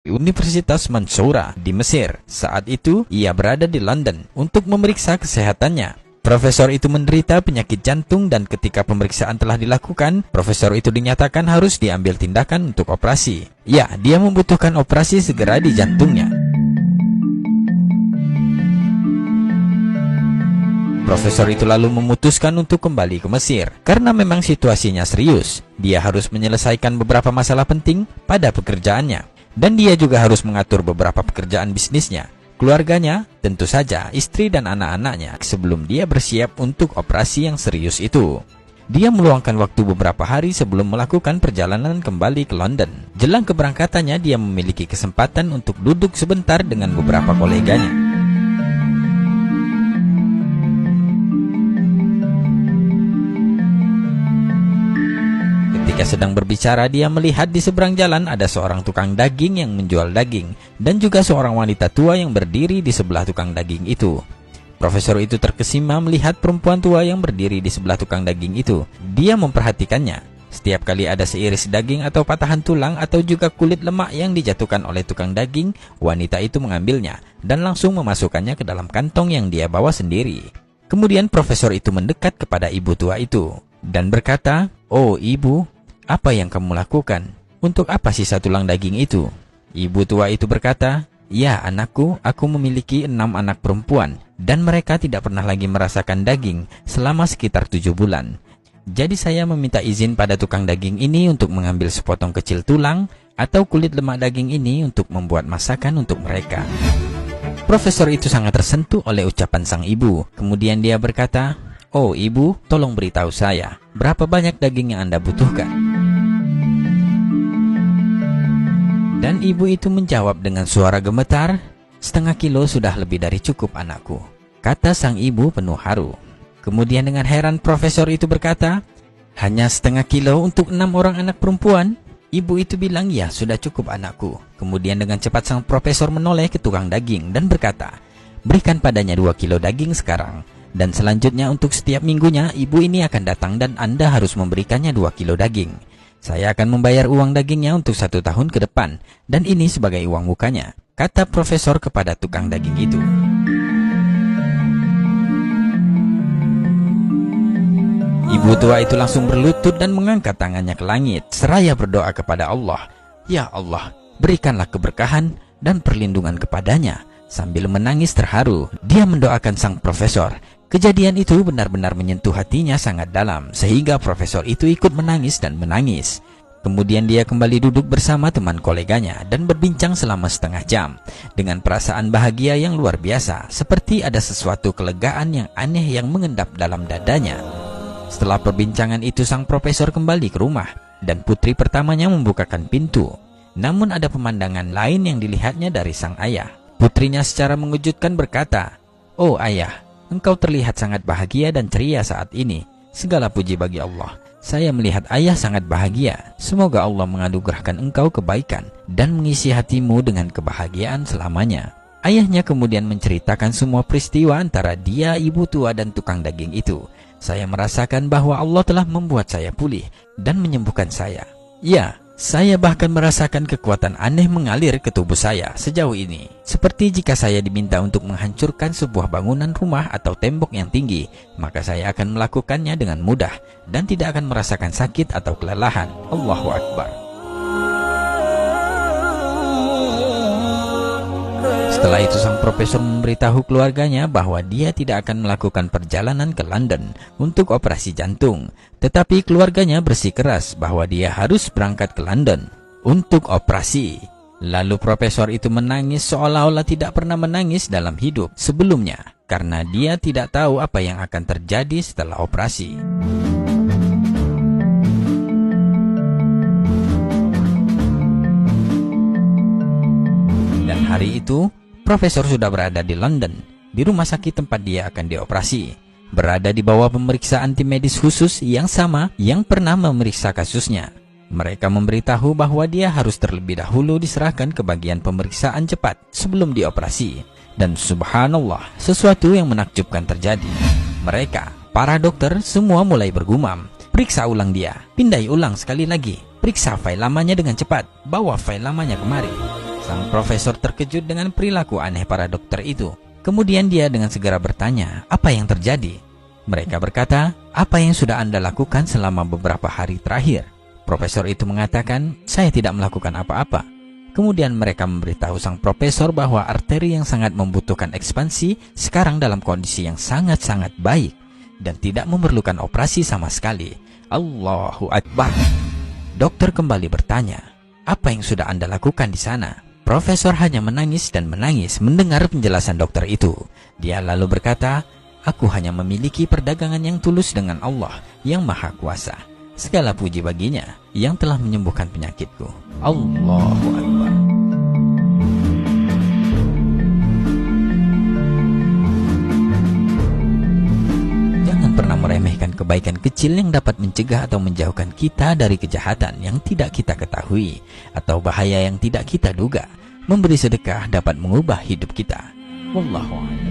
Universitas Mansoura di Mesir. Saat itu, ia berada di London untuk memeriksa kesehatannya. Profesor itu menderita penyakit jantung dan ketika pemeriksaan telah dilakukan, profesor itu dinyatakan harus diambil tindakan untuk operasi. Ya, dia membutuhkan operasi segera di jantungnya. Profesor itu lalu memutuskan untuk kembali ke Mesir karena memang situasinya serius. Dia harus menyelesaikan beberapa masalah penting pada pekerjaannya dan dia juga harus mengatur beberapa pekerjaan bisnisnya, keluarganya, tentu saja istri dan anak-anaknya sebelum dia bersiap untuk operasi yang serius itu. Dia meluangkan waktu beberapa hari sebelum melakukan perjalanan kembali ke London. Jelang keberangkatannya, dia memiliki kesempatan untuk duduk sebentar dengan beberapa koleganya. Ketika sedang berbicara, dia melihat di seberang jalan ada seorang tukang daging yang menjual daging dan juga seorang wanita tua yang berdiri di sebelah tukang daging itu. Profesor itu terkesima melihat perempuan tua yang berdiri di sebelah tukang daging itu. Dia memperhatikannya. Setiap kali ada seiris daging atau patahan tulang atau juga kulit lemak yang dijatuhkan oleh tukang daging, wanita itu mengambilnya dan langsung memasukkannya ke dalam kantong yang dia bawa sendiri. Kemudian profesor itu mendekat kepada ibu tua itu dan berkata, "Oh ibu, apa yang kamu lakukan? Untuk apa sisa tulang daging itu?" Ibu tua itu berkata, "Ya anakku, aku memiliki 6 anak perempuan dan mereka tidak pernah lagi merasakan daging selama sekitar 7 bulan. Jadi saya meminta izin pada tukang daging ini untuk mengambil sepotong kecil tulang atau kulit lemak daging ini untuk membuat masakan untuk mereka." Profesor itu sangat tersentuh oleh ucapan sang ibu. Kemudian dia berkata, "Oh ibu, tolong beritahu saya, berapa banyak daging yang Anda butuhkan?" Dan ibu itu menjawab dengan suara gemetar, "Setengah kilo sudah lebih dari cukup anakku," kata sang ibu penuh haru. Kemudian dengan heran profesor itu berkata, "Hanya setengah kilo untuk 6 orang anak perempuan?" Ibu itu bilang, "Ya, sudah cukup anakku." Kemudian dengan cepat sang profesor menoleh ke tukang daging dan berkata, "Berikan padanya 2 kilo daging sekarang. Dan selanjutnya untuk setiap minggunya ibu ini akan datang dan Anda harus memberikannya 2 kilo daging. Saya akan membayar uang dagingnya untuk 1 tahun ke depan dan ini sebagai uang mukanya," kata profesor kepada tukang daging itu. Ibu tua itu langsung berlutut dan mengangkat tangannya ke langit seraya berdoa kepada Allah, "Ya Allah, berikanlah keberkahan dan perlindungan kepadanya." Sambil menangis terharu, dia mendoakan sang profesor. Kejadian itu benar-benar menyentuh hatinya sangat dalam, sehingga profesor itu ikut menangis dan menangis. Kemudian dia kembali duduk bersama teman koleganya dan berbincang selama setengah jam, dengan perasaan bahagia yang luar biasa, seperti ada sesuatu kelegaan yang aneh yang mengendap dalam dadanya. Setelah perbincangan itu, sang profesor kembali ke rumah, dan putri pertamanya membukakan pintu. Namun ada pemandangan lain yang dilihatnya dari sang ayah. Putrinya secara mengejutkan berkata, "Oh ayah, engkau terlihat sangat bahagia dan ceria saat ini. Segala puji bagi Allah. Saya melihat ayah sangat bahagia. Semoga Allah menganugerahkan engkau kebaikan dan mengisi hatimu dengan kebahagiaan selamanya." Ayahnya kemudian menceritakan semua peristiwa antara dia, ibu tua, dan tukang daging itu. "Saya merasakan bahwa Allah telah membuat saya pulih dan menyembuhkan saya. Ya, saya bahkan merasakan kekuatan aneh mengalir ke tubuh saya sejauh ini. Seperti jika saya diminta untuk menghancurkan sebuah bangunan rumah atau tembok yang tinggi, maka saya akan melakukannya dengan mudah dan tidak akan merasakan sakit atau kelelahan." Allahu Akbar. Setelah itu sang profesor memberitahu keluarganya bahwa dia tidak akan melakukan perjalanan ke London untuk operasi jantung. Tetapi keluarganya bersikeras bahwa dia harus berangkat ke London untuk operasi. Lalu profesor itu menangis seolah-olah tidak pernah menangis dalam hidup sebelumnya, karena dia tidak tahu apa yang akan terjadi setelah operasi. Dan hari itu, profesor sudah berada di London, di rumah sakit tempat dia akan dioperasi. Berada di bawah pemeriksaan tim medis khusus yang sama yang pernah memeriksa kasusnya. Mereka memberitahu bahwa dia harus terlebih dahulu diserahkan ke bagian pemeriksaan cepat sebelum dioperasi. Dan subhanallah, sesuatu yang menakjubkan terjadi. Mereka, para dokter, semua mulai bergumam, "Periksa ulang dia, pindai ulang sekali lagi, periksa file lamanya dengan cepat, bawa file lamanya kemari." Sang profesor terkejut dengan perilaku aneh para dokter itu. Kemudian dia dengan segera bertanya, apa yang terjadi? Mereka berkata, apa yang sudah Anda lakukan selama beberapa hari terakhir? Profesor itu mengatakan, saya tidak melakukan apa-apa. Kemudian mereka memberitahu sang profesor bahwa arteri yang sangat membutuhkan ekspansi sekarang dalam kondisi yang sangat-sangat baik dan tidak memerlukan operasi sama sekali. Allahu Akbar. Dokter kembali bertanya, apa yang sudah Anda lakukan di sana? Profesor hanya menangis dan menangis mendengar penjelasan dokter itu. Dia lalu berkata, aku hanya memiliki perdagangan yang tulus dengan Allah yang Maha Kuasa. Segala puji baginya yang telah menyembuhkan penyakitku. Allahu Akbar. Jangan pernah meremehkan kebaikan kecil yang dapat mencegah atau menjauhkan kita dari kejahatan yang tidak kita ketahui atau bahaya yang tidak kita duga. Memberi sedekah dapat mengubah hidup kita. Wallahu a'lam.